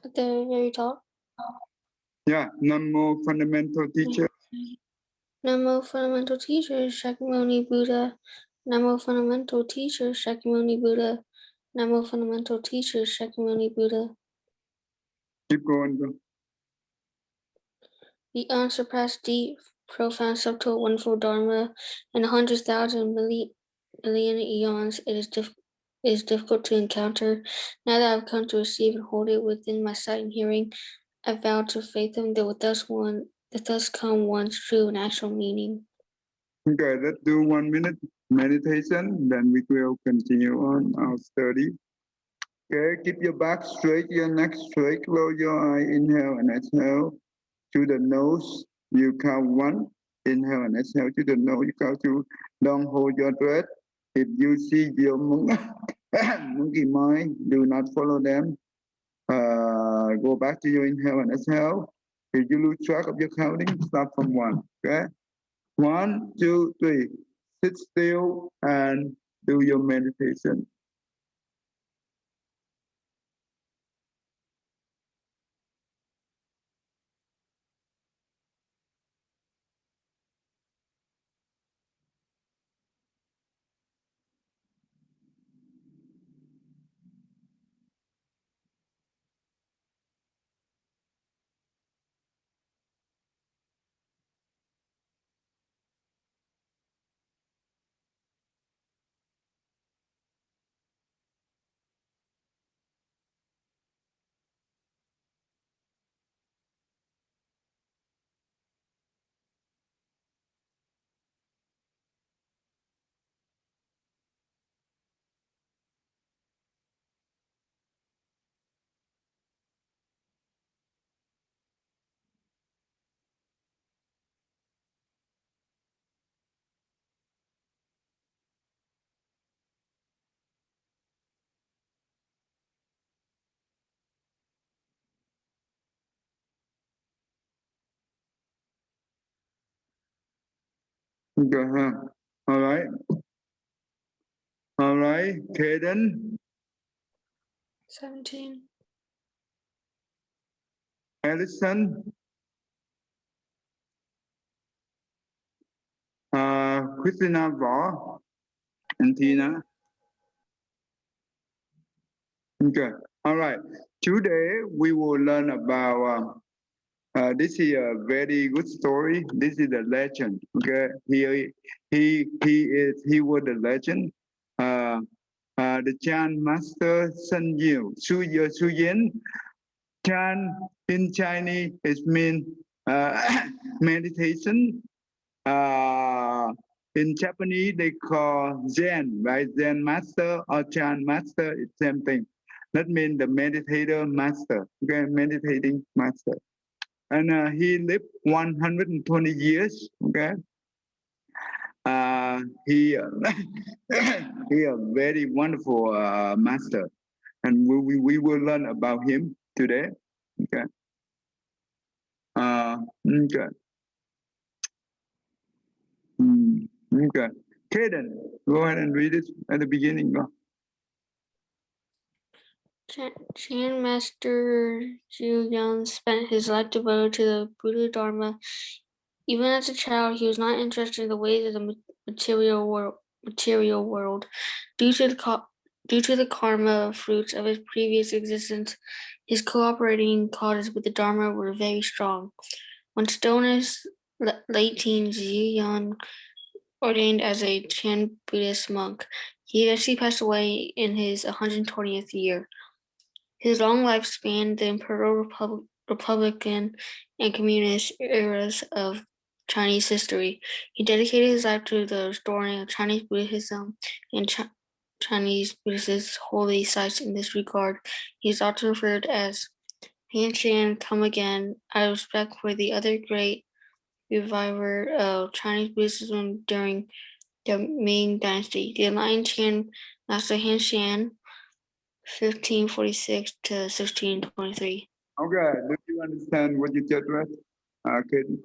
At the very top. Yeah, Namo fundamental teacher. Namo fundamental teacher, Shakyamuni Buddha. Namo fundamental teacher, Shakyamuni Buddha. Namo fundamental teacher, Shakyamuni Buddha. Keep going. Go. The unsurpassed, deep, profound, subtle, wonderful Dharma in 100,000 million eons, it is difficult to encounter. Now that I've come to receive and hold it within my sight and hearing, I vow to faith them that thus come one's true and actual meaning. Okay, let's do 1 minute meditation, then we will continue on our study. Okay, keep your back straight, your neck straight, close your eye, inhale and exhale. To the nose, you count 1, inhale and exhale to the nose, you count 2, don't hold your breath. If you see your monkey mind, do not follow them. Go back to your inhale and exhale. If you lose track of your counting, start from 1, okay? 1, 2, 3, sit still and do your meditation. Okay, huh? All right. All right, Kaden. 17. Alison. Christina Võ. And Tina. Okay. All right. Today we will learn about this is a very good story. This is a legend. Okay. He was a legend. The Chan master Sun Yu Su Yin. Chan in Chinese it means meditation. In Japanese they call Zen, right? Zen master or Chan master, it's same thing. That means the meditator master, okay, meditating master. And he lived 120 years, okay. He he a very wonderful master, and we will learn about him today, okay. Okay. Okay. Kaden, go ahead and read it at the beginning. Go. Chan Master Zhu Yan spent his life devoted to the Buddha Dharma. Even as a child, he was not interested in the ways of the material world. Due to the karma fruits of his previous existence, his cooperating causes with the Dharma were very strong. When still in his late teens, Zhu Yan ordained as a Chan Buddhist monk. He eventually passed away in his 120th year. His long life spanned the imperial Republican and communist eras of Chinese history. He dedicated his life to the restoring of Chinese Buddhism and Chinese Buddhist holy sites. In this regard, he is often referred as Han Shan Come Again, out of respect for the other great reviver of Chinese Buddhism during the Ming Dynasty. The enlightened Chan Master Han Shan 1546 to 1623. Okay, do you understand what you just read, Kaden?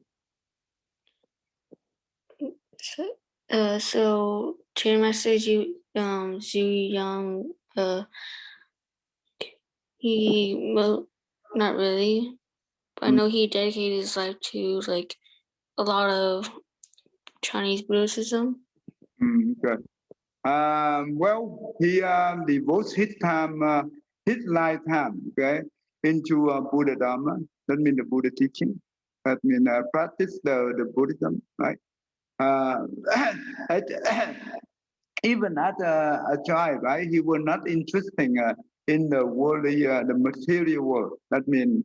So Chan Master Zhu Yang Not really, but I know he dedicated his life to like a lot of Chinese Buddhism. Good. Well, he devotes his time, his lifetime, okay, into Buddha Dharma. That means the Buddha teaching. That means practice the Buddhism, right? Uh, even as a child, right, he was not interested in the worldly, the material world. That means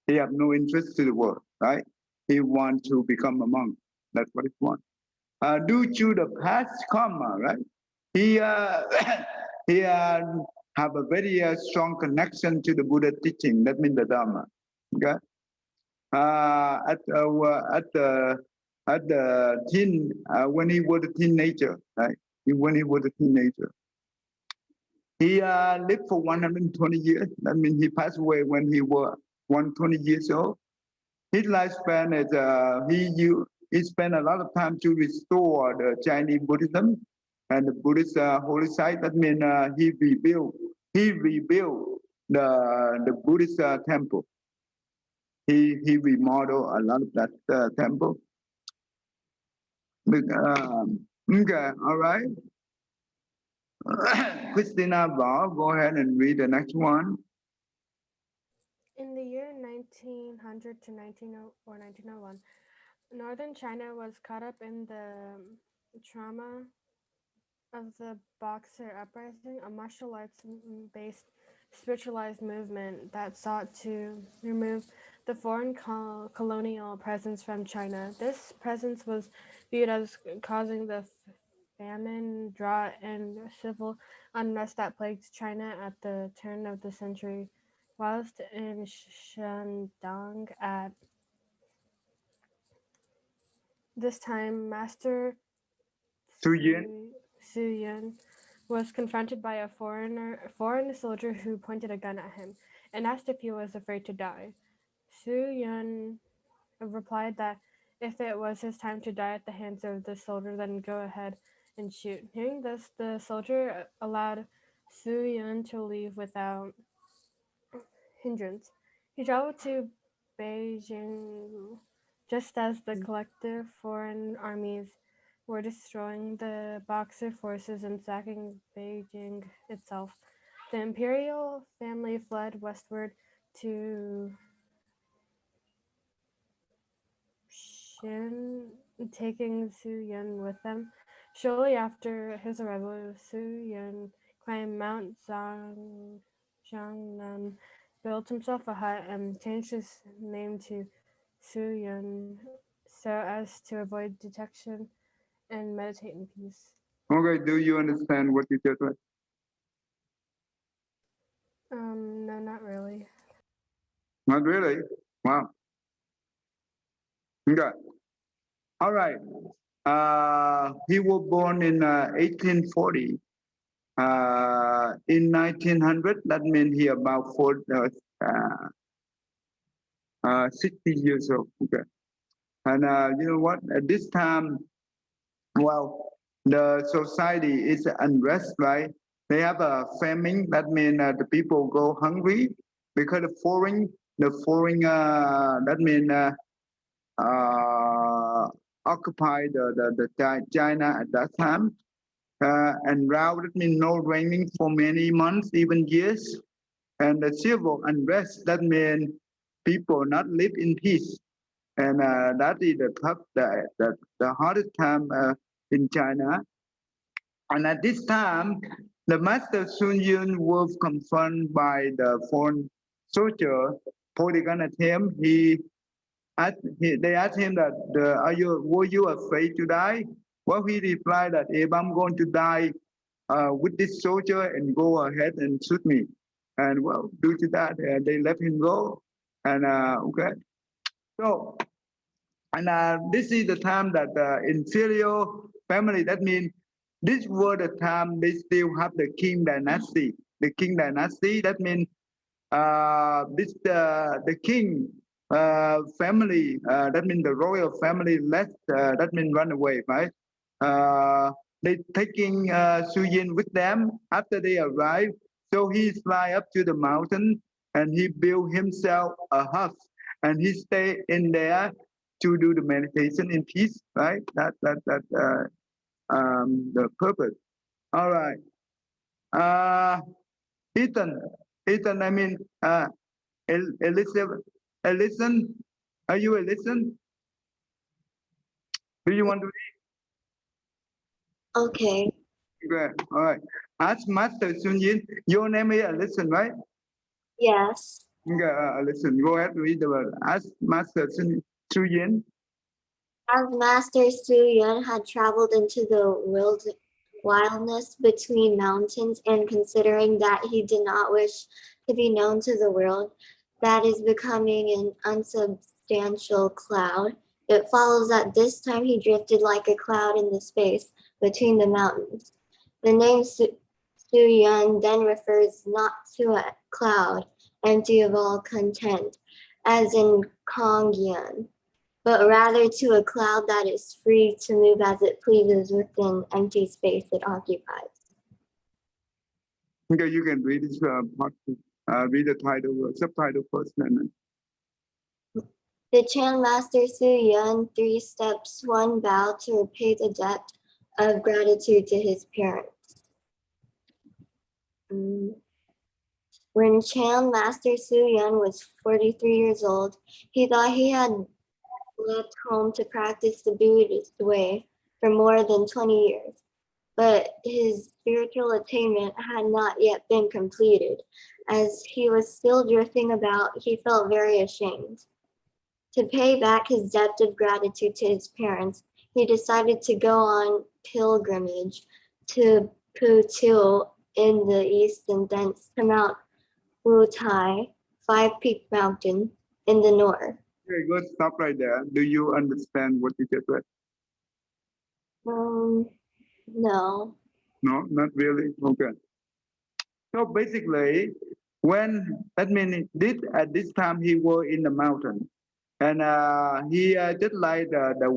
he have no interest to the world, right? He want to become a monk. That's what he wants. Due to the past karma, right? He he have a very strong connection to the Buddha teaching. That means the Dharma. Okay. At the teen when he was a teenager, right? When he was a teenager, he lived for 120 years. That means he passed away when he was 120 years old. His lifespan is he spent a lot of time to restore the Chinese Buddhism and the Buddhist holy site. That means he rebuilt the Buddhist temple. He remodeled a lot of that temple. Okay, all right. Christina Bar, go ahead and read the next one. In the year 1900 to 1901, northern China was caught up in the trauma of the Boxer Uprising, a martial arts based spiritualized movement that sought to remove the foreign colonial presence from China. This presence was viewed as causing the famine, drought, and civil unrest that plagued China at the turn of the century. Whilst in Shandong at this time, Master Su Yin. Su Yun was confronted by a foreign soldier who pointed a gun at him and asked if he was afraid to die. Su Yun replied that if it was his time to die at the hands of the soldier, then go ahead and shoot. Hearing this, the soldier allowed Su Yun to leave without hindrance. He traveled to Beijing just as the collective foreign armies were destroying the Boxer forces and sacking Beijing itself. The imperial family fled westward to Shin, taking Su Yun with them. Shortly after his arrival, Su Yun climbed Mount Jiangnan, built himself a hut, and changed his name to Su Yun so as to avoid detection and meditate in peace. Okay, do you understand what you just read? No, not really. Not really. Wow. Okay. All right. He was born in 1840. In 1900, that means he about 60 years old. Okay. And you know what? At this time, well, the society is unrest, right? They have a famine. That means the people go hungry because the foreign, that means occupy the China at that time. And drought, that means no raining for many months, even years. And the civil unrest, that means people not live in peace. And that is the hardest time in China. And at this time, the master Sun Yun was confronted by the foreign soldier pointing at him. They asked him that, were you afraid to die? Well, he replied that if I'm going to die with this soldier and go ahead and shoot me. And well, due to that, they let him go. And okay, so and this is the time that inferior family, that means this was the time they still have the king dynasty. The king dynasty, that means the king family, that means the royal family left, that means run away, right? They taking Su Yin with them. After they arrive, So he fly up to the mountain and he built himself a hut and he stay in there to do the meditation in peace, right? The purpose. All right. Ethan, Ethan, I mean, Elizabeth, Ellison, are you Ellison? Do you want to Okay. read? Okay, all right. Ask Master Sun Yin. Your name is Ellison, right? Yes. Okay, Ellison, go ahead, read the word. Ask Master Sun Yin. As Master Su Yun had traveled into the wildness between mountains, and considering that he did not wish to be known to the world, that is becoming an unsubstantial cloud, it follows that this time he drifted like a cloud in the space between the mountains. The name Su Yun then refers not to a cloud empty of all content, as in Kongyan, but rather to a cloud that is free to move as it pleases within empty space it occupies. Okay, you can read this read the title, subtitle first, and then. The Chan Master Su Yun 3 steps 1 bow to repay the debt of gratitude to his parents. When Chan Master Su Yun was 43 years old, he thought he had left home to practice the Buddhist way for more than 20 years. But his spiritual attainment had not yet been completed. As he was still drifting about, he felt very ashamed. To pay back his debt of gratitude to his parents, he decided to go on pilgrimage to Putil in the east and thence to Mount Wutai, 5-peak mountain in the north. Okay, go stop right there. Do you understand what you just read? No. No, not really. Okay. So basically, when that means at this time he was in the mountain, and he just like the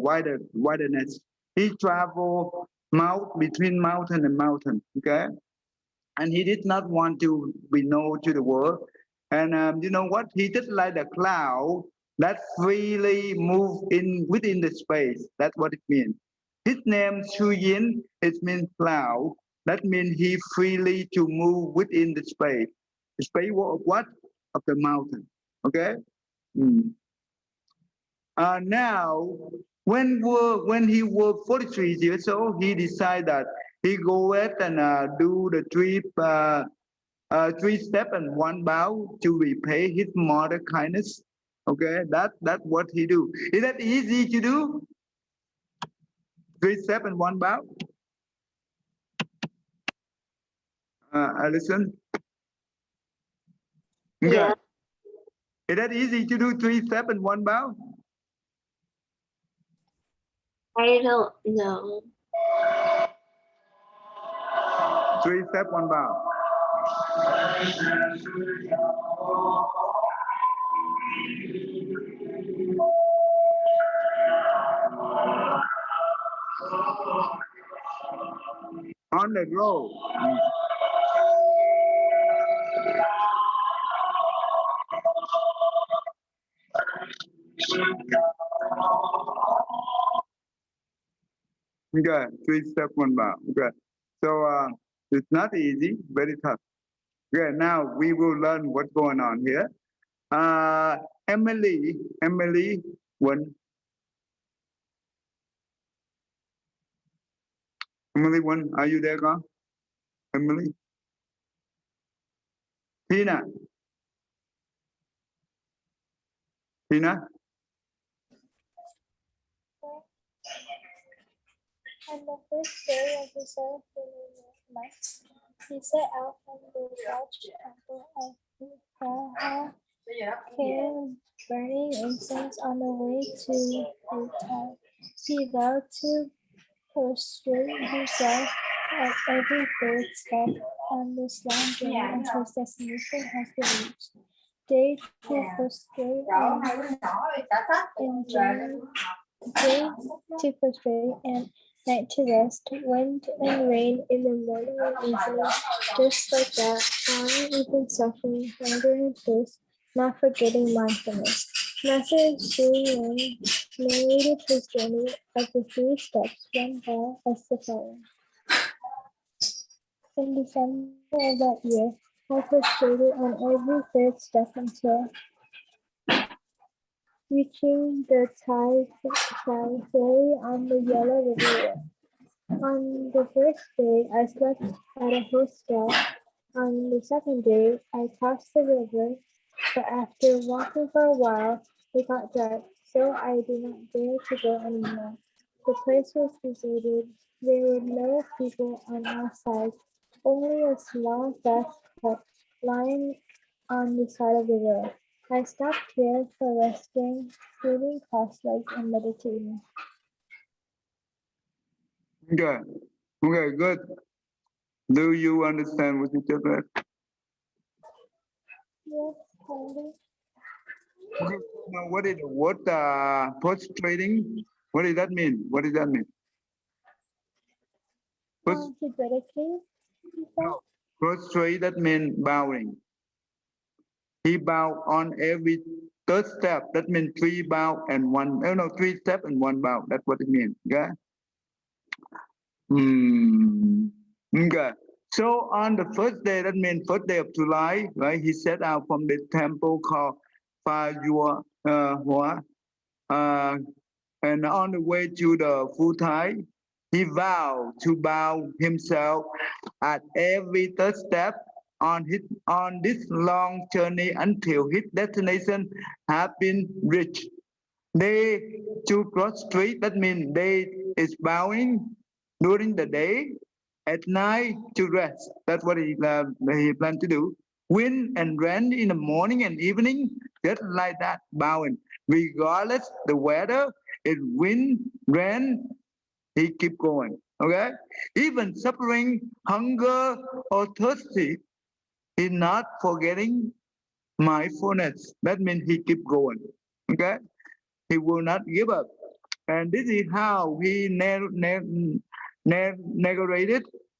wilderness. He traveled between mountain and mountain. Okay, and he did not want to be known to the world. And you know what? He just like a cloud that freely move within the space. That's what it means. His name Shu Yin, it means cloud. That means he freely to move within the space. The space of what? Of the mountain. Okay. Now, when he was 43 years old, he decided that he go ahead and do the trip. 3 steps and 1 bow to repay his mother kindness. Okay, that's what he do. Is that easy to do? 3 steps and 1 bow. Listen. Okay. Yeah. Is that easy to do 3 steps and 1 bow? I don't know. 3 steps, 1 bow. On the road. Okay, 3 steps, 1 bow. Okay, so it's not easy, very tough. Okay, now we will learn what's going on here. Emily, one. Emily, one, are you there, girl? Emily? Tina? Tina? On the first day of the 7th month, he set out from the Dutch temple of Praha, burning incense on the way to Utah. He vowed to prostrate himself at every third step on this long journey until his destination has been reached. Day to prostrate and day to prostrate and night to rest, wind and rain in the morning and evening. Just like that, on we've been suffering hunger and thirst, not forgetting mindfulness. Master Xu narrated his journey of the 3 steps, one by as the following. In December of that year, I prostrated on every 3rd step until reaching the ferry on the Yellow River. On the first day, I slept at a hostel. On the second day, I crossed the river, but after walking for a while, it got dark, so I did not dare to go anymore. The place was deserted. There were no people on our side, only a small thatched hut lying on the side of the road. I stopped here for resting, feeling cross-legged and meditating. Okay. Okay, good. Do you understand what you just read? Yes, kind of. Okay. Now, what is the word prostrating? What does that mean? What does that mean? Pros- To dedicate yourself. Prostrate, that means bowing. He bowed on every 3rd step. That means 3 bow and 1, no, 3 step and 1 bow. That's what it means. Okay. Okay. So on the first day, that means first day of July, right? He set out from the temple called Fa Yua Hua, and on the way to the Fu Tai, he vowed to bow himself at every 3rd step on this long journey until his destination have been reached. They to prostrate, that means they is bowing during the day, at night to rest. That's what he planned to do. Wind and rain in the morning and evening, just like that, bowing. Regardless the weather, it wind, rain, he keep going. Okay? Even suffering, hunger, or thirsty, he not forgetting mindfulness. That means he keep going. Okay? He will not give up. And this is how he narrated.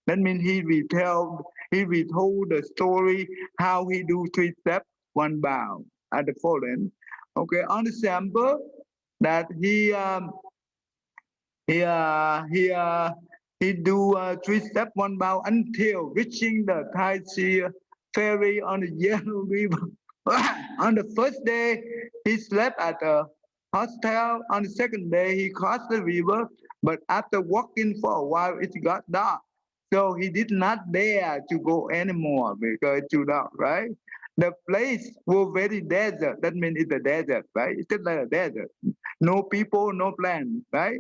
That means he retold the story how he do 3 steps, 1 bow at the following. Okay, on the sample that he uh, he uh, he do 3 step, 1 bow until reaching the Tai Chi ferry on the Yellow River. On the first day, he slept at a hostel. On the second day, he crossed the river, but after walking for a while, it got dark. So he did not dare to go anymore because it's too dark, right? The place was very desert. That means it's a desert, right? It's just like a desert. No people, no plant, right?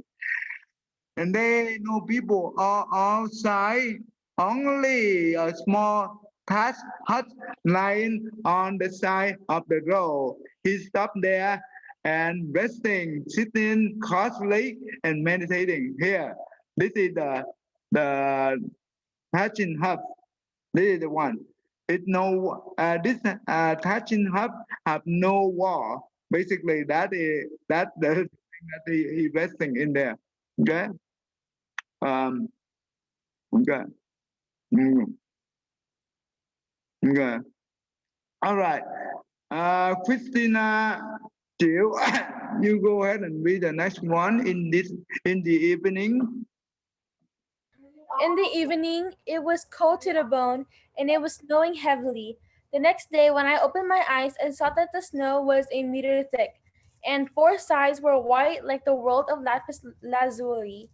And they know people are outside, only a small thatched hut lying on the side of the road. He stopped there and resting, sitting cross-legged and meditating. Here, this is the thatching hut. This is the one. It no this thatching hut have no wall. Basically, that the thing that he resting in there. Okay. Um, okay. Okay. All right. Christina Chiu, you go ahead and read the next one in the evening. In the evening, it was cold to the bone, and it was snowing heavily. The next day, when I opened my eyes, I saw that the snow was a meter thick, and 4 sides were white like the world of lapis lazuli.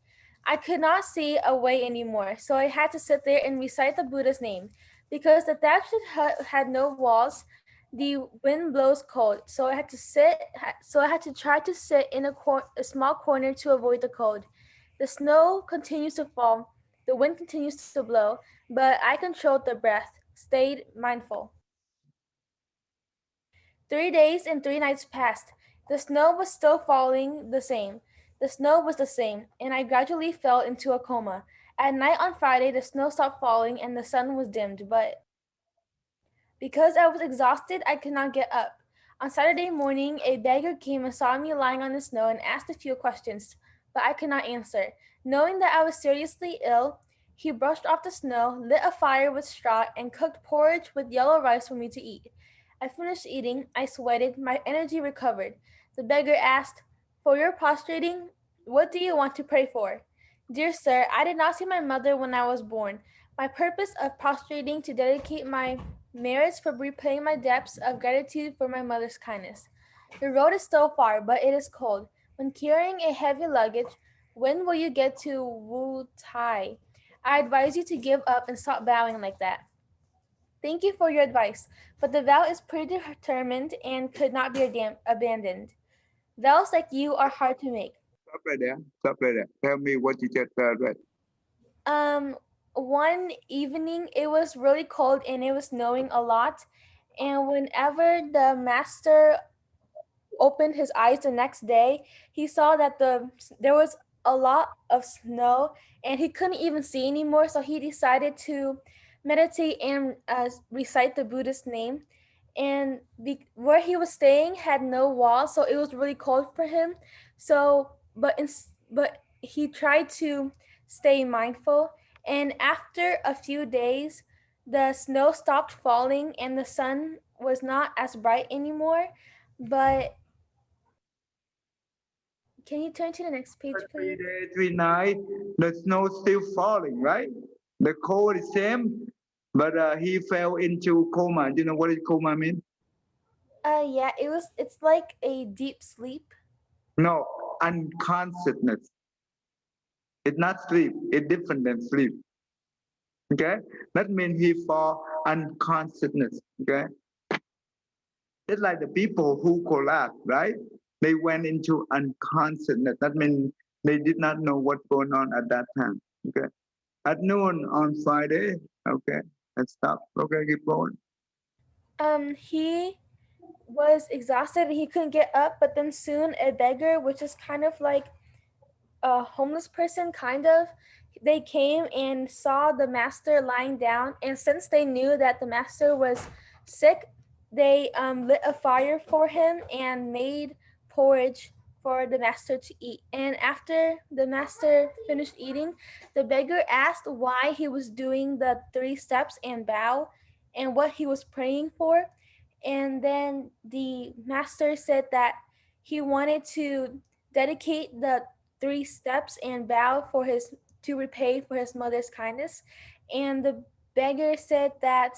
I could not see a way anymore, so I had to sit there and recite the Buddha's name. Because the thatched hut had no walls, the wind blows cold, so I had to try to sit in a small corner to avoid the cold. The snow continues to fall, the wind continues to blow, but I controlled the breath, stayed mindful. 3 days and 3 nights passed. The snow was still falling the same. The snow was the same, and I gradually fell into a coma. At night on Friday, the snow stopped falling and the sun was dimmed, but because I was exhausted, I could not get up. On Saturday morning, a beggar came and saw me lying on the snow and asked a few questions. but I could not answer. Knowing that I was seriously ill, he brushed off the snow, lit a fire with straw, and cooked porridge with yellow rice for me to eat. I finished eating, I sweated, my energy recovered. The beggar asked, "For your prostrating, what do you want to pray for?" "Dear sir, I did not see my mother when I was born. My purpose of prostrating to dedicate my merits for repaying my debts of gratitude for my mother's kindness. The road is still far, but it is cold. When carrying a heavy luggage, when will you get to Wu Tai? I advise you to give up and stop bowing like that. Thank you for your advice, but the vow is predetermined and could not be abandoned. Vows like you are hard to make." Stop right there. Stop right there. Tell me what you just read. Um, one evening it was really cold and it was snowing a lot, and whenever the master opened his eyes the next day, he saw that there was a lot of snow and he couldn't even see anymore. So he decided to meditate and recite the Buddhist name. And where he was staying had no walls, so it was really cold for him. So, but he tried to stay mindful. And after a few days, the snow stopped falling and the sun was not as bright anymore. But can you turn to the next page, please? 3 days, 3 nights, the snow still falling, right? The cold is same, but he fell into coma. Do you know what is coma mean? Yeah, it's like a deep sleep. No, unconsciousness. It's not sleep. It's different than sleep. Okay, that means he fall unconsciousness. Okay, it's like the people who collapsed, right? They went into unconsciousness. That means they did not know what's going on at that time. Okay, at noon on Friday. Okay, let's stop. Okay, keep going. He was exhausted and he couldn't get up, but then soon a beggar, which is kind of like a homeless person, kind of, they came and saw the master lying down, and since they knew that the master was sick, they lit a fire for him and made porridge for the master to eat. And after the master finished eating, the beggar asked why he was doing the 3 steps and bow and what he was praying for. And then the master said that he wanted to dedicate the 3 steps and bow for his to repay for his mother's kindness. And the beggar said that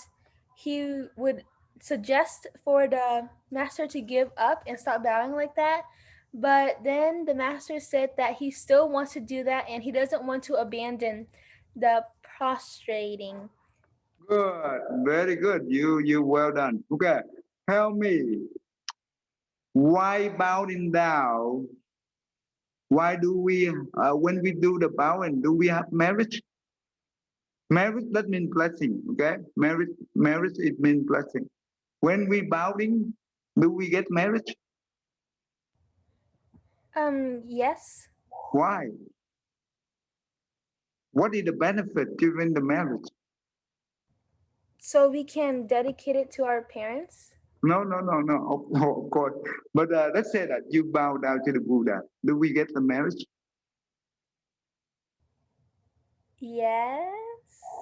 he would suggest for the master to give up and stop bowing like that. But then the master said that he still wants to do that and he doesn't want to abandon the prostrating. Good, very good. You well done. Okay, tell me why bowing down? Why do we when we do the bowing? Do we have marriage? Marriage that means blessing. Okay, marriage it means blessing. When we bowing, do we get marriage? Yes. Why? What is the benefit given the marriage? So we can dedicate it to our parents? No, no, no, no. Of course. But let's say that you bow down to the Buddha. Do we get the marriage? Yes.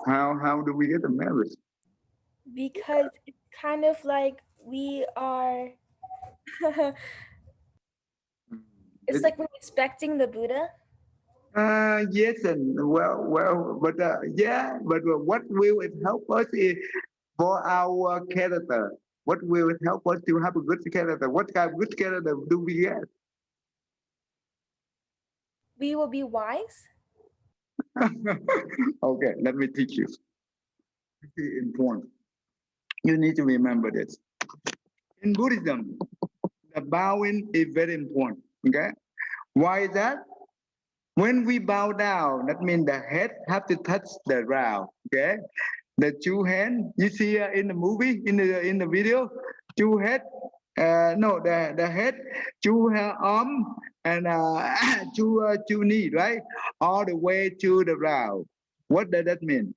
How do we get the marriage? Because it's kind of like we are it's It, like we're expecting the Buddha. yes and well, but yeah, but what will it help us is for our character? What will it help us to have a good character? What kind of good character do we get? We will be wise. Okay, let me teach you. Be informed. You need to remember this. In Buddhism, the bowing is very important. Okay, why is that? When we bow down, that means the head have to touch the ground. Okay, the two hands you see in the movie in the video, two head. No, the head, arm, and two knee, right, all the way to the ground. What does that mean?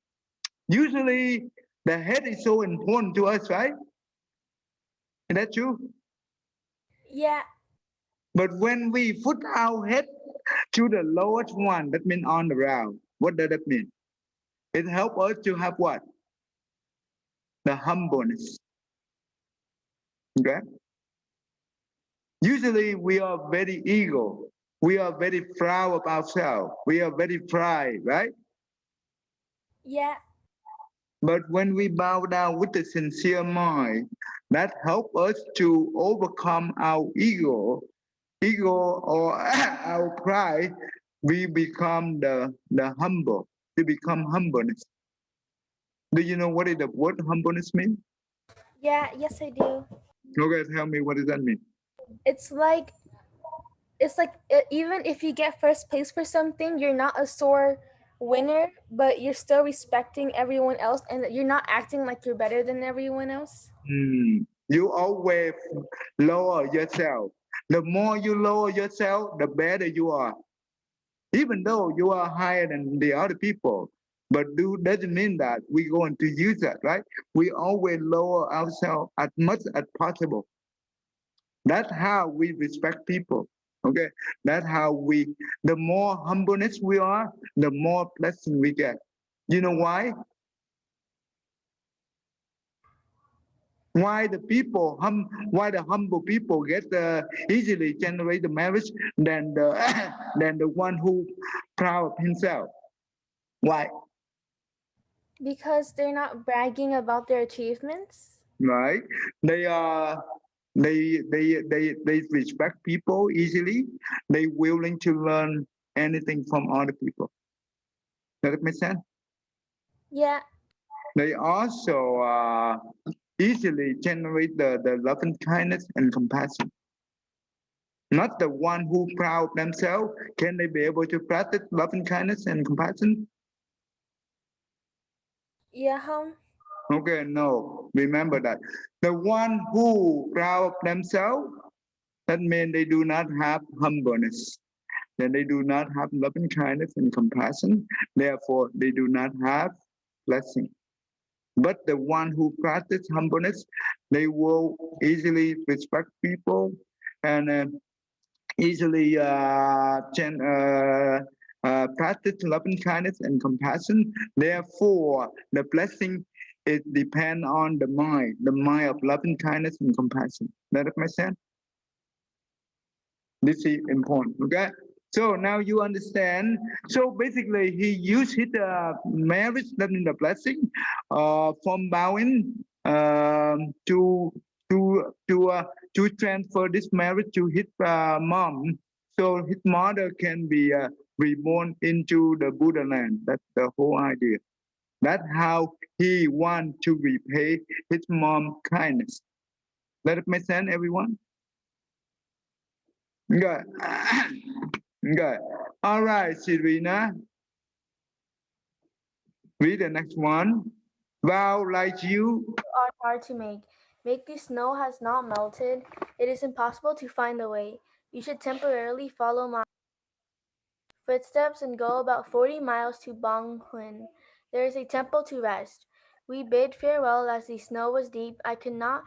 Usually, the head is so important to us, right? Is that true? Yeah. But when we put our head to the lowest one, that means on the ground. What does that mean? It helps us to have what? The humbleness. Okay? Usually we are very ego. We are very proud of ourselves. We are very pride, right? Yeah. But when we bow down with a sincere mind, that helps us to overcome our ego or our pride. We become the humble. We become humbleness. Do you know what is the word humbleness mean? Yeah, yes I do. Okay, tell me what does that mean? It's like even if you get first place for something, you're not a sore winner, but you're still respecting everyone else and you're not acting like you're better than everyone else. You always lower yourself. The more you lower yourself, the better you are. Even though you are higher than the other people, but doesn't mean that we're going to use that, right? We always lower ourselves as much as possible. That's how we respect people. Okay, that's how the more humbleness we are, the more blessing we get. You know why? Why the humble people get easily generate the marriage than the than the one who proud of himself? Why? Because they're not bragging about their achievements. Right? They are they respect people easily. They willing to learn anything from other people. Does that make sense? Yeah. They also easily generate the love and kindness and compassion. Not the one who proud of themselves. Can they be able to practice love and kindness and compassion? Yeah, Okay, no. Remember that. The one who proud of themselves, that means they do not have humbleness. Then they do not have loving kindness and compassion. Therefore, they do not have blessing. But the one who practice humbleness, they will easily respect people and easily practice loving kindness and compassion. Therefore, the blessing it depends on the mind of loving kindness and compassion. That makes sense? This is important, okay? So now you understand. So basically, he used his marriage, that means the blessing, from bowing to to to uh, to transfer this marriage to his mom, so his mother can be reborn into the Buddha land. That's the whole idea. That's how he want to repay his mom kindness. That make sense, everyone? Good. Good. All right, Serena. Read the next one. Vow like you. are hard to make. Make the snow has not melted. It is impossible to find the way. You should temporarily follow my footsteps and go about 40 miles to Banghuin. There is a temple to rest. We bid farewell as the snow was deep. I could not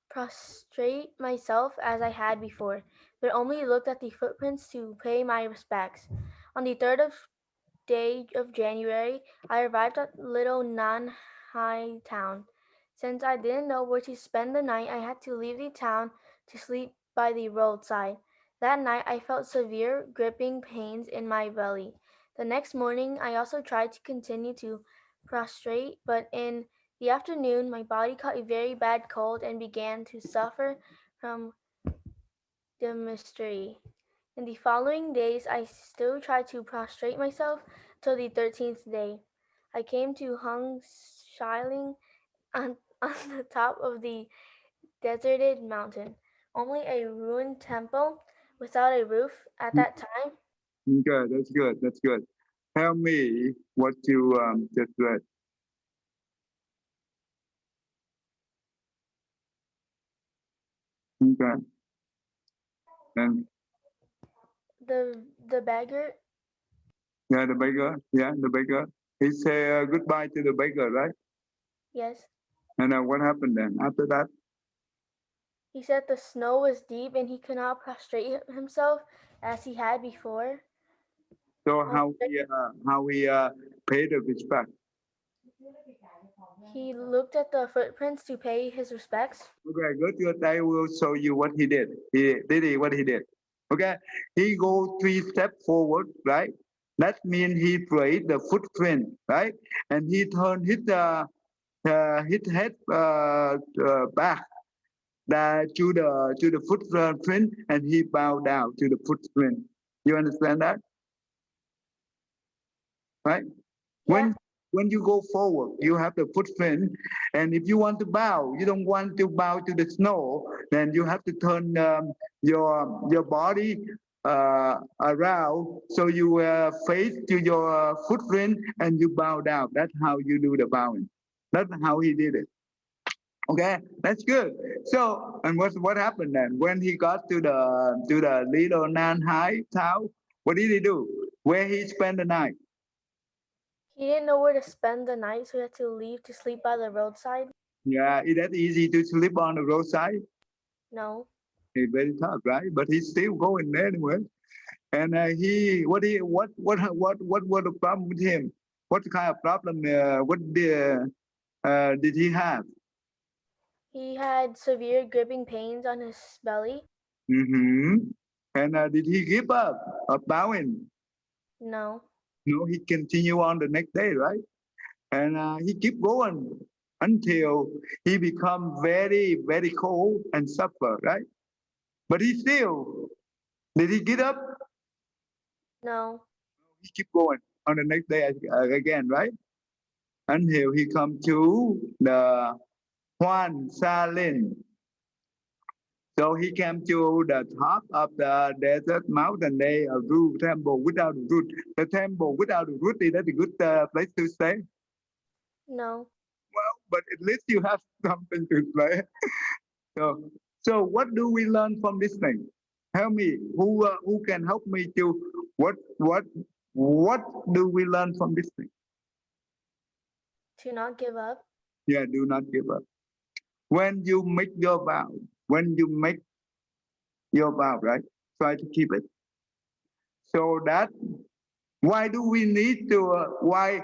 prostrate myself as I had before, but only looked at the footprints to pay my respects. On the third day of January, I arrived at little Nanhai town. Since I didn't know where to spend the night, I had to leave the town to sleep by the roadside. That night I felt severe, gripping pains in my belly. The next morning I also tried to continue to prostrate, but in the afternoon my body caught a very bad cold and began to suffer from dysentery. In the following days I still tried to prostrate myself till the 13th day. I came to Hung Shiling on the top of the deserted mountain. Only a ruined temple without a roof at that time. Good. That's good. That's good. Tell me what you just read. Okay. And The beggar, yeah, the beggar. Yeah, the beggar. He say goodbye to the beggar, right? yes. And what happened then after that? He said the snow was deep and he could not prostrate himself as he had before. So how he paid the respect? He looked at the footprints to pay his respects. Okay, good, good. I will show you what he did. What he did. Okay, he go 3 steps forward, right? That means he prayed the footprint, right? And he turned his head back to the footprint, and he bowed down to the footprint. You understand that, right? Yeah. When you go forward, you have the footprint, and if you want to bow, you don't want to bow to the snow, then you have to turn your body around so you face to your footprint and you bow down. That's how you do the bowing. That's how he did it. Okay, that's good. So, and what happened then? When he got to the little Nan Hai town, what did he do? Where he spent the night? He didn't know where to spend the night, so he had to leave to sleep by the roadside. Yeah, is that easy to sleep on the roadside? No. It's very tough, right? But he's still going there anyway. And what was the problem with him? What kind of problem? Did he have? He had severe gripping pains on his belly. Mm-hmm. And did he give up bowing? No. No, he continued on the next day, right? And he keep going until he become very, very cold and suffer, right? But he still, did he get up? No. He keep going on the next day again, right? Until he come to the Huan Salin. So he came to the top of the desert mountain. They a roof temple without a root. The temple without a root is that a good place to stay? No. Well, but at least you have something to play. So what do we learn from this thing? Help me. Who can help me to what do we learn from this thing? To not give up. Yeah, do not give up. When you make your vow, right? Try to keep it. So that why do we need to why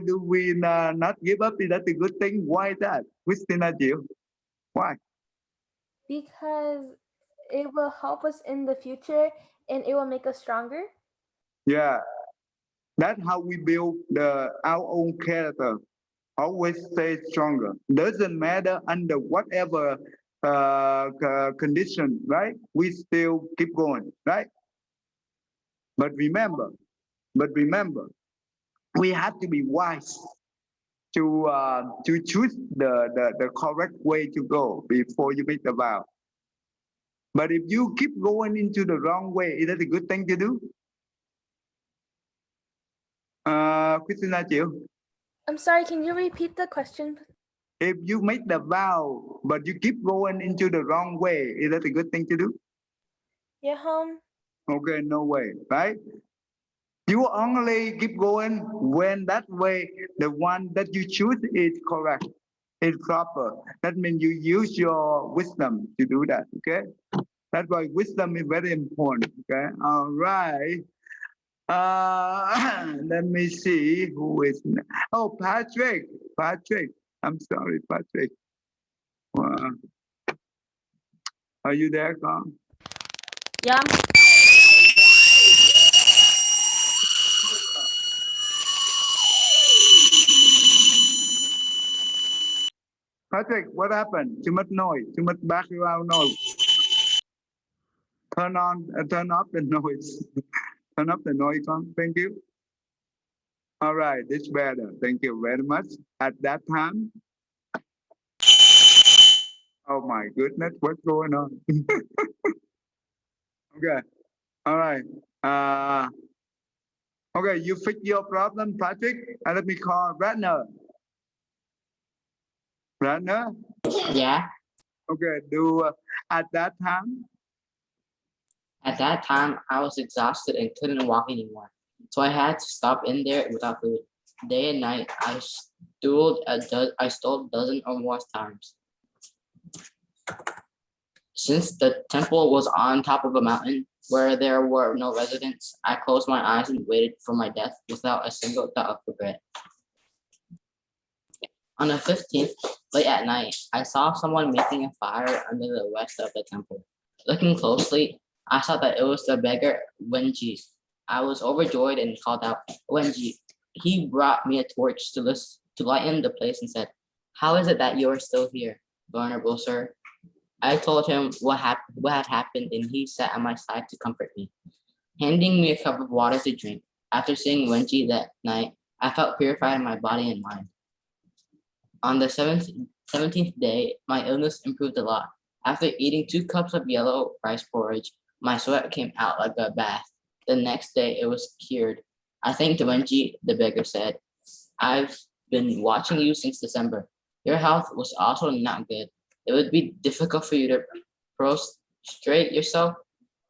do we not give up? Is that a good thing? Why that? Christina Jill? Why? Because it will help us in the future and it will make us stronger. Yeah, that's how we build our own character. Always stay stronger. Doesn't matter under whatever condition, right? We still keep going, right? But remember, we have to be wise to choose the correct way to go before you make the vow. But if you keep going into the wrong way, is that a good thing to do? Christina Chiu, I'm sorry, can you repeat the question? if you make the vow, but you keep going into the wrong way, is that a good thing to do? Yeah, Okay, no way, right? You only keep going when that way, the one that you choose is correct, is proper. That means you use your wisdom to do that, okay? That's why wisdom is very important, okay? All right. Let me see who is next. Oh, Patrick. I'm sorry, Patrick. Uh, are you there, Carl? Yeah. Patrick, what happened? Too much noise, too much background noise. Turn off the noise. Turn off the noise, Carl. Thank you. All right, it's better. Thank you very much. At that time, oh my goodness, what's going on? Okay, all right. Okay, you fix your problem, Patrick, and let me call Ratner. Ratner? Yeah, Okay, at that time, at that time, I was exhausted and couldn't walk anymore. So I had to stop in there without food. Day and night, I stole a dozen or more times. Since the temple was on top of a mountain where there were no residents, I closed my eyes and waited for my death without a single thought of regret. On the 15th, late at night, I saw someone making a fire under the west of the temple. Looking closely, I saw that it was the beggar Wenji. I was overjoyed and called out, Wenji. He brought me a torch to lighten the place and said, how is it that you are still here, venerable sir? I told him what had happened, and he sat at my side to comfort me, handing me a cup of water to drink. After seeing Wenji that night, I felt purified in my body and mind. On the 17th day, my illness improved a lot. After eating 2 cups of yellow rice porridge, my sweat came out like a bath. The next day, it was cured. I thanked Wenji, the beggar said, I've been watching you since December. Your health was also not good. It would be difficult for you to prostrate yourself.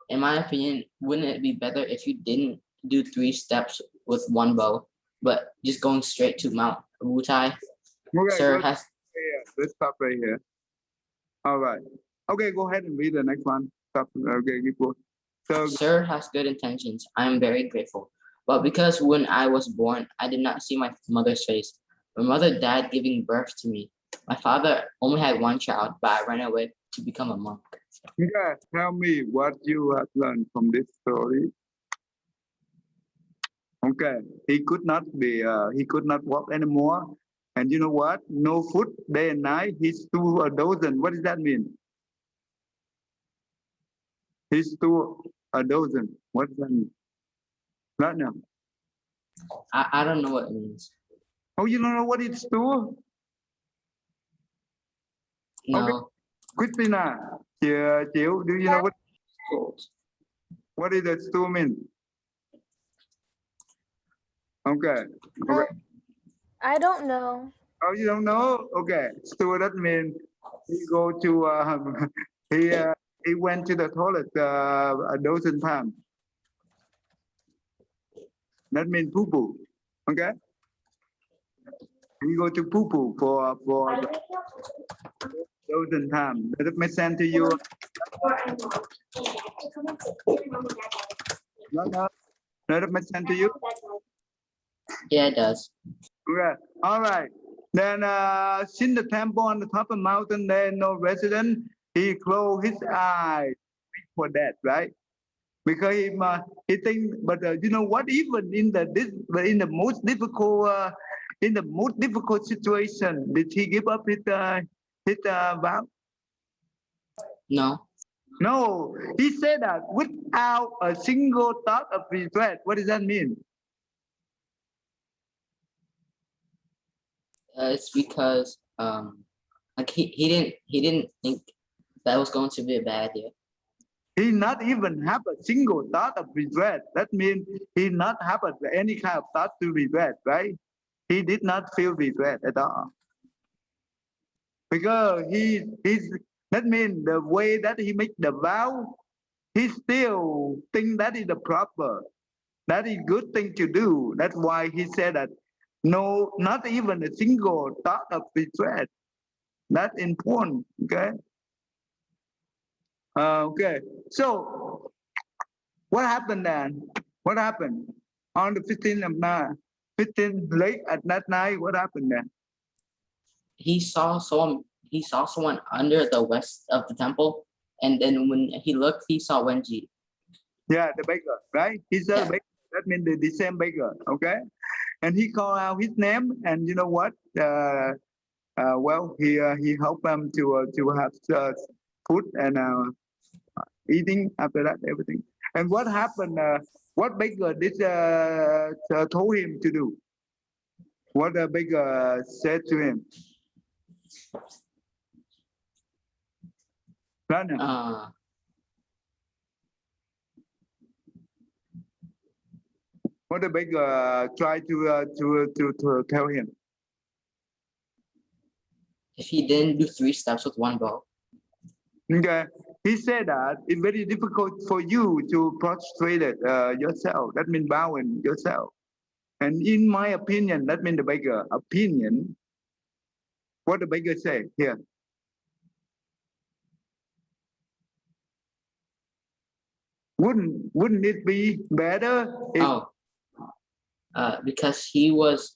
In my opinion, wouldn't it be better if you didn't do 3 steps with 1 bow, but just going straight to Mount Wutai? Okay, Sir good. has Let's stop right here. All right. Okay, go ahead and read the next one. Stop. Okay, keep going. So, Sir has good intentions. I am very grateful. But because when I was born, I did not see my mother's face. My mother died giving birth to me. My father only had 1 child, but I ran away to become a monk. yeah, tell me what you have learned from this story. Okay, he could not walk anymore. And you know what? No food day and night. He's to a dozen. What does that mean? He's to a dozen. What does that mean? Right now. I don't know what it means. Oh, you don't know what it's to? No. Okay. Christina, Chiu, do you know what does the stew mean? Okay. Okay. I don't know. Oh, you don't know? Okay. Stew that means he go to he went to the toilet a dozen times. That means poo poo. Okay. He go to poo poo for dozen times. Does it make sense to you? No. Does it make sense to you? Yeah, it does. Okay. All right. Then since the temple on the top of the mountain, there no resident, he closed his eyes for that, right? Because he think, but you know what? Even in the most difficult situation, did he give up his vow? No. No, he said that without a single thought of regret. What does that mean? It's because like he didn't think that was going to be a bad idea. He not even have a single thought of regret. That means he not have any kind of thought to regret, right? He did not feel regret at all. Because that means the way that he make the vow, he still think that is the proper, that is good thing to do. That's why he said that no, not even a single thought of regret. That's important, okay? Okay, so what happened then? What happened on the 15th late at that night? What happened then? He saw someone under the west of the temple, and then when he looked, he saw Wenji. Yeah, the beggar, right? He saw Yeah. the beggar. That means the same beggar, okay? And he called out his name, and you know what? Well, he helped him to have food and eating after that, everything. And what happened? What beggar did told him to do? What the beggar said to him? Rana. What the beggar tried to tell him? If he didn't do 3 steps with 1 bow. Okay, he said that it's very difficult for you to prostrate yourself. That means bowing yourself. And in my opinion, that means the beggar opinion. What the beggar say here? Wouldn't it be better if Oh, because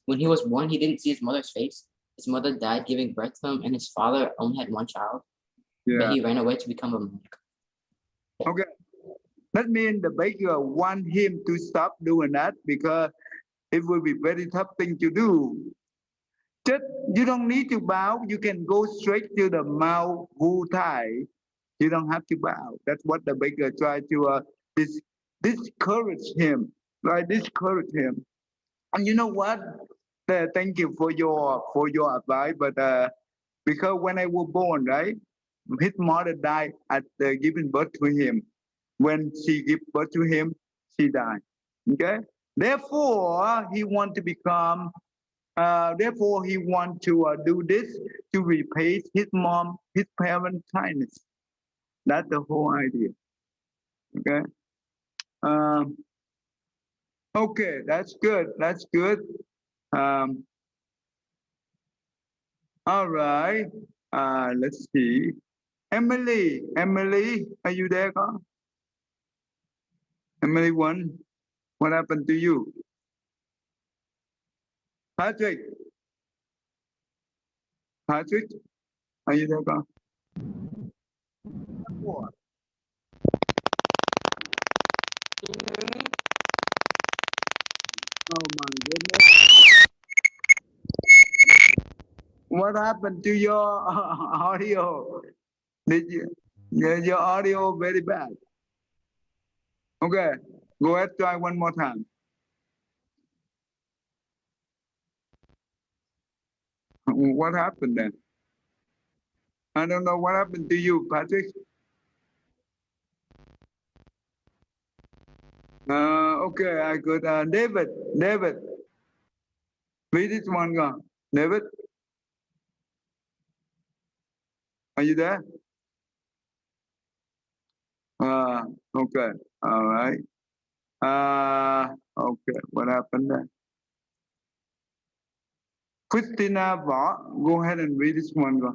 when he was born, he didn't see his mother's face. His mother died giving birth to him, and his father only had one child. But yeah, he ran away to become a monk. okay. That means the baker want him to stop doing that because it will be very tough thing to do. Just you don't need to bow. You can go straight to the Mount Wu Tai. You don't have to bow. That's what the baker tried to discourage him. Right, discourage him. And you know what? Thank you for your advice. But because when I was born, right, his mother died at giving birth to him. When she gave birth to him, she died. Okay. Therefore, he want to become. Therefore, he want to do this to repay his mom, his parents' kindness. That's the whole idea. Okay. Um, okay, that's good. That's good. Um, all right. Let's see. Emily, are you there? Girl? Emily one, what happened to you? Patrick, Patrick, are you there? Girl? What? Oh my goodness. What happened to your audio? Did you, your audio very bad? Okay, go ahead, try one more time. What happened then? I don't know what happened to you, Patrick. Okay, I could. David, read this one, go. David, are you there? Uh, okay, all right. Okay, what happened there? Christina Võ, go ahead and read this one, go.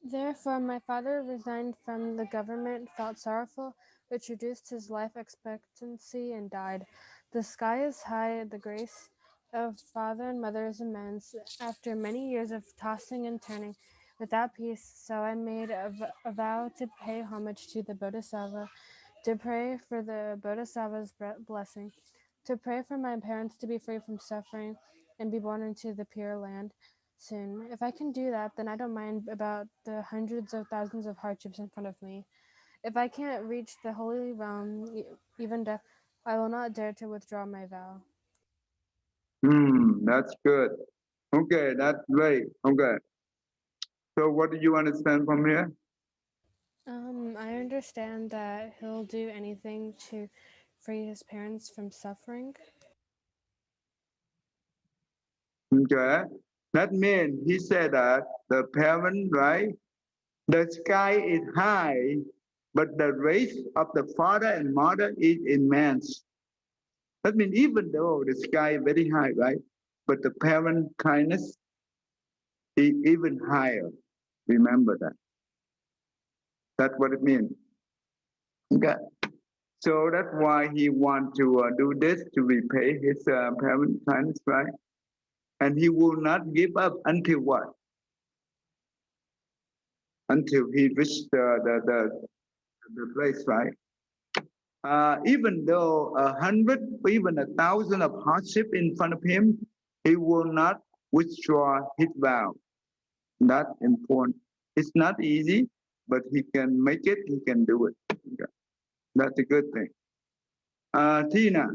Therefore, my father resigned from the government, felt sorrowful, which reduced his life expectancy, and died. The sky is high, the grace of father and mother is immense. After many years of tossing and turning without peace, so I made a vow to pay homage to the Bodhisattva, to pray for the Bodhisattva's blessing, to pray for my parents to be free from suffering and be born into the pure land soon. If I can do that, then I don't mind about the hundreds of thousands of hardships in front of me. If I can't reach the holy realm, even death, I will not dare to withdraw my vow. That's good. Okay, that's great. Okay. So what do you understand from here? I understand that he'll do anything to free his parents from suffering. Okay. That means he said that the parent, right? The sky is high, but the race of the father and mother is immense. That means even though the sky is very high, right? But the parent kindness is even higher. Remember that. That's what it means. Okay. So that's why he want to do this to repay his parent kindness, right? And he will not give up until what? Until he reached the place, right? Even though 100, even 1,000 of hardship in front of him, he will not withdraw his vow. That's important. It's not easy, but he can make it, he can do it. Okay. That's a good thing. Tina.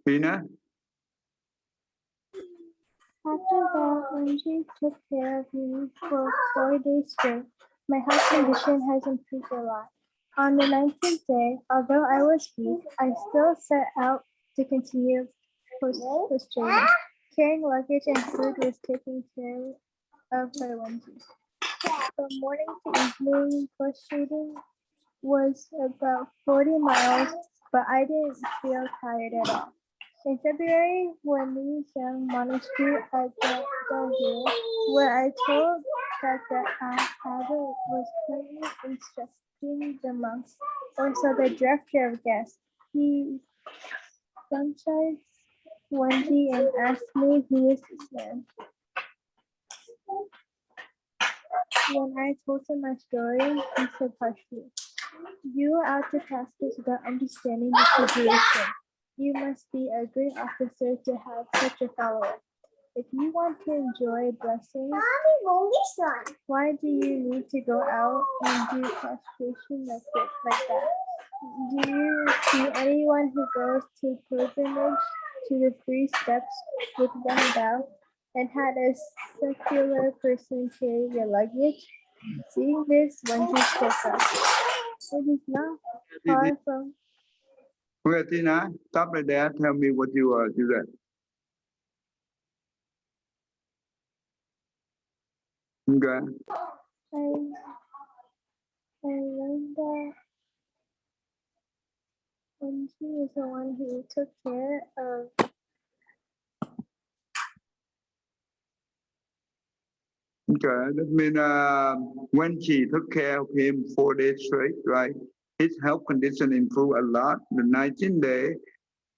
Tina? After that, Angie took care of me for 4 days straight. My health condition has improved a lot. On the 19th day, although I was weak, I still set out to continue postulating. Carrying luggage and food was taking care of by Wendy. From morning to evening, frustrating was about 40 miles, but I didn't feel tired at all. In February, when we sang monastery at the hill, where I told that the abbot was currently instructing the monks. Also, the director of guests. He sunshines Wendy and asked me, who is this man? When I told him my story, he said harshly, you are out to pastors without understanding the situation. You must be a great officer to have such a follower. If you want to enjoy blessings, why do you need to go out and do prostration like that? Do you see anyone who goes to pilgrimage to the 3 steps with one bow and had a secular person carry your luggage? Seeing this, Wendy spoke up. It is not far from. Okay, Tina, stop right there. Tell me what you read. Okay. I learned that Wendy is the one who took care of. Okay, that means when she took care of him 4 days straight, right? His health condition improved a lot. The 19th day,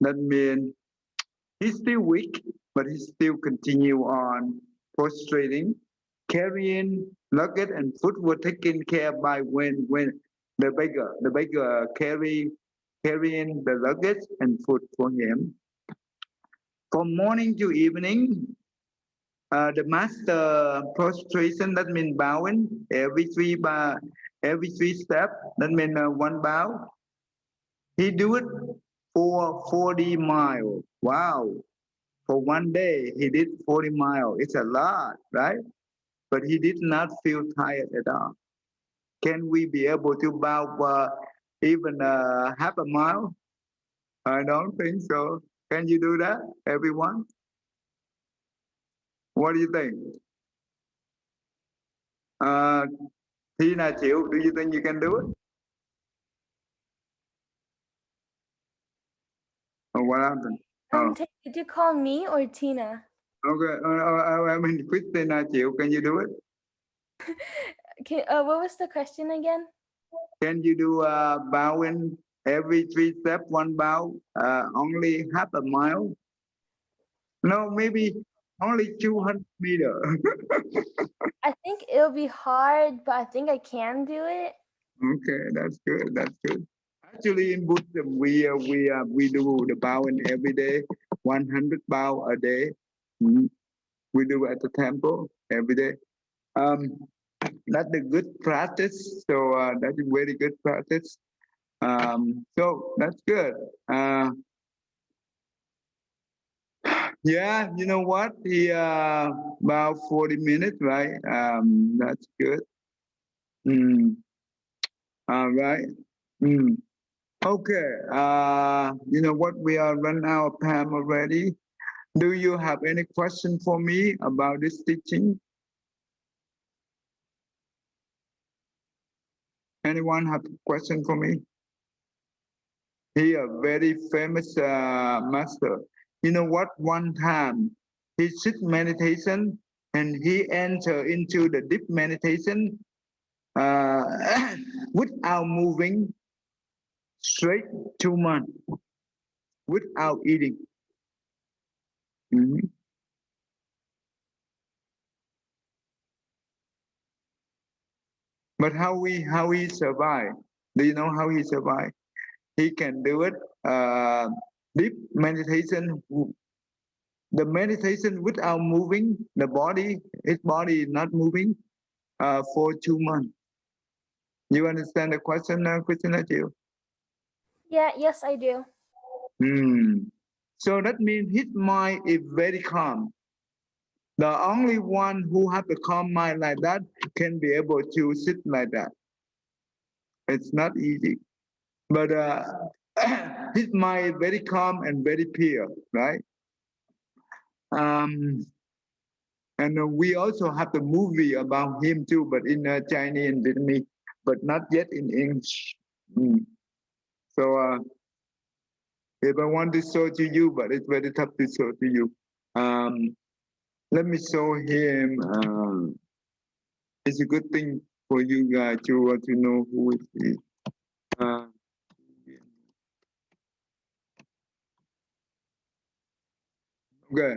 that means he's still weak, but he still continue on prostrating, carrying luggage and food were taken care by when the beggar carrying the luggage and food for him. From morning to evening, the master prostration, that means bowing every 3 step, that means 1 bow. He do it for 40 miles. Wow. For 1 day, he did 40 miles. It's a lot, right? But he did not feel tired at all. Can we be able to bow even half a mile? I don't think so. Can you do that, everyone? What do you think? Tina Chiu, do you think you can do it? Or what happened? Did you call me or Tina? Okay, I mean, Christina Chiu, can you do it? What was the question again? Can you do bowing every 3 steps, 1 bow, only half a mile? No, maybe only 200 meters. I think it'll be hard, but I think I can do it. Okay, that's good. That's good. Actually, in Buddhism, we do the bowing every day, 100 bow a day. We do at the temple every day. That's a good practice. So that's a very good practice. So that's good. Yeah, you know what? About 40 minutes, right? That's good. All right. Okay. You know what? We are running out of time already. Do you have any question for me about this teaching? Anyone have a question for me? He a very famous master. You know what? One time he sit meditation and he enter into the deep meditation without moving straight 2 months without eating. But how he survive? Do you know how he survive? He can do it deep meditation. The meditation without moving the body, his body is not moving for 2 months. You understand the question, Christina? Yeah, yes, I do. So that means his mind is very calm. The only one who has a calm mind like that can be able to sit like that. It's not easy. But his mind is very calm and very pure, right? And we also have the movie about him too, but in Chinese and Vietnamese, but not yet in English. So if I want to show to you, but it's very tough to show to you. Let me show him. It's a good thing for you guys to know who is he. Okay,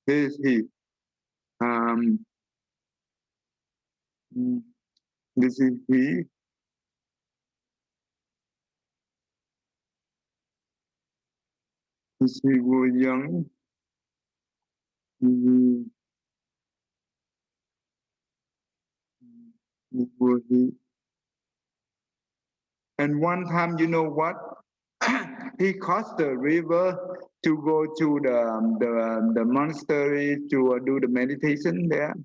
here is he. Um, this is he. This he was young. This was he. And one time, you know what? He crossed the river to go to the monastery to do the meditation there.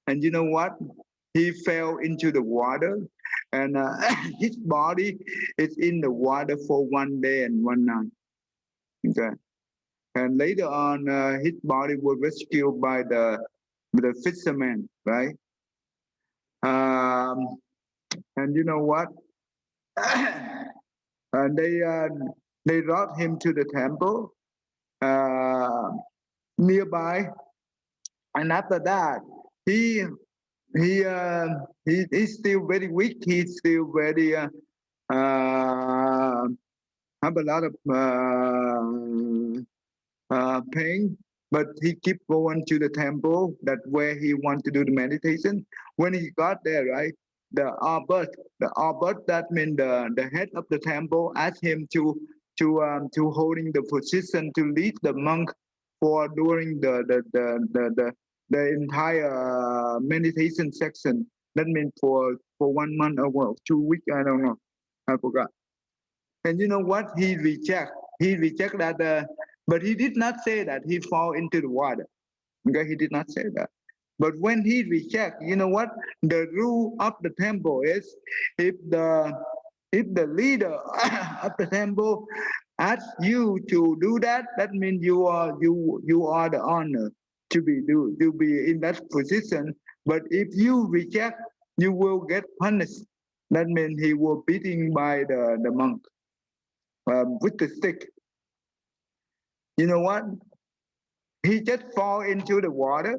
And you know what? He fell into the water, and his body is in the water for 1 day and 1 night. Okay. And later on, his body was rescued by the fishermen, right? And you know what? And they brought him to the temple nearby, and after that, he he's still very weak. He's still very have a lot of pain, but he keep going to the temple that where he want to do the meditation. When he got there, right, the abbot, that means the head of the temple, asked him to holding the position to lead the monk for during the entire meditation section. That means for 1 month or 2 weeks, I don't know, I forgot. And you know what? He reject that, but he did not say that he fall into the water. Okay, he did not say that. But when he reject, you know what? The rule of the temple is, if the leader of the temple asks you to do that, that means you are the honor to be in that position. But if you reject, you will get punished. That means he will beating by the monk. With the stick. You know what? He just fall into the water,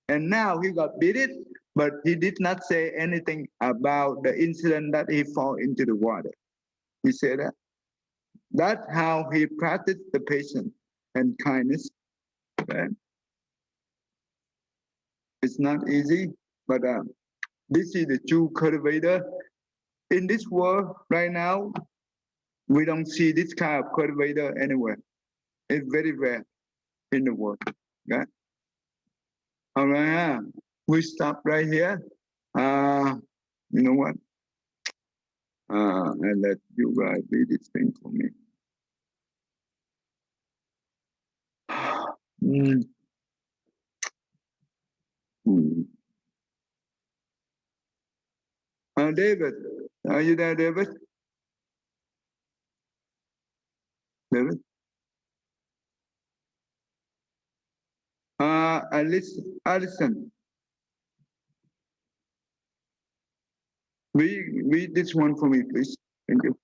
and now he got beaten, but he did not say anything about the incident that he fall into the water. He said that. That's how he practiced the patience and kindness. Right? It's not easy, but this is the true cultivator. In this world right now, we don't see this kind of cultivator anywhere. It's very rare in the world. Okay? All right, we stop right here. You know what? I let you guys read this thing for me. Mm. Mm. David, are you there, David? David? Alison, read this one for me, please. Thank you.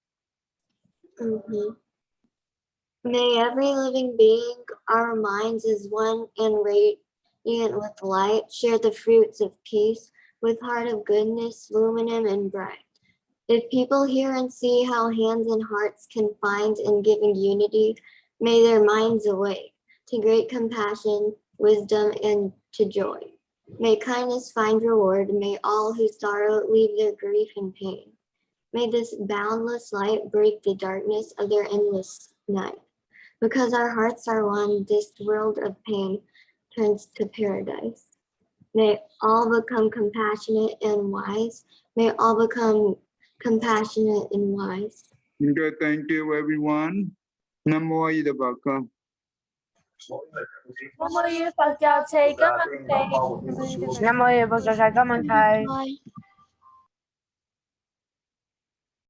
May every living being, our minds as one and radiant with light, share the fruits of peace with heart of goodness, luminous and bright. If people hear and see how hands and hearts can find in giving unity, may their minds awake to great compassion, wisdom, and to joy. May kindness find reward, may all who sorrow leave their grief and pain. May this boundless light break the darkness of their endless night. Because our hearts are one, this world of pain turns to paradise. May all become compassionate and wise. May all become compassionate and wise. Okay, thank you, everyone. Nam mô A Di Đà Phật. Nam mô Phật giáo thầy, cảm ơn thầy. Nam mô Phật giáo thầy, cảm ơn thầy.